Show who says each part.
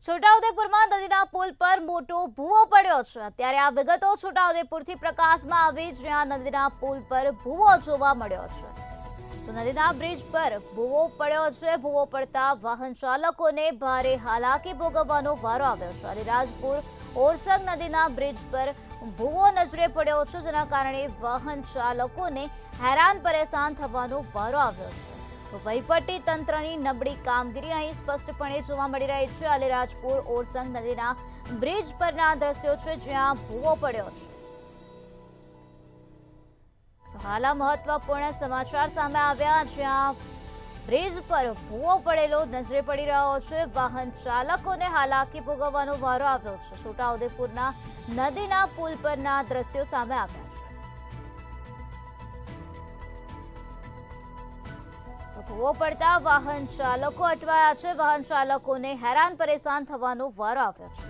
Speaker 1: છોટાઉદેપુરમાં નદીના પુલ પર મોટો ભૂવો પડ્યો છે। ત્યારે આ વિગતો છોટાઉદેપુરથી પ્રકાશમાં આવી, જ્યાં નદીના પુલ પર ભૂવો જોવા મળ્યો છે। તો નદીના બ્રિજ પર ભૂવો પડ્યો છે। ભૂવો પડતા વાહન ચાલકોને ભારે હાલાકી ભોગવવાનો વારો આવ્યો છે। અલીરાજપુર ઓરસંગ નદીના બ્રિજ પર ભૂવો નજરે પડ્યો છે, જેના કારણે વાહન ચાલકોને હેરાન પરેશાન થવાનો વારો આવ્યો છે। તો વહીવટી તંત્રની નબળી કામગીરી અહીં સ્પષ્ટપણે જોવા મળી રહી છે। અલીરાજપુર ઓરસંગ નદીના બ્રિજ પરના દ્રશ્યો છે, જ્યાં ભૂવો પડ્યો છે। હાલ આ મહત્વપૂર્ણ સમાચાર સામે આવ્યા, જ્યાં બ્રિજ પર ભૂવો પડેલો નજરે પડી રહ્યો છે। વાહન ચાલકોને હાલાકી ભોગવવાનો વારો આવ્યો છે। છોટાઉદેપુરના નદીના પુલ પરના દ્રશ્યો સામે આવ્યા છે। ભૂવો પડતા વાહન ચાલકો અટવાયા છે। વાહન ચાલકોને હેરાન પરેશાન થવાનો વારો આવ્યો છે।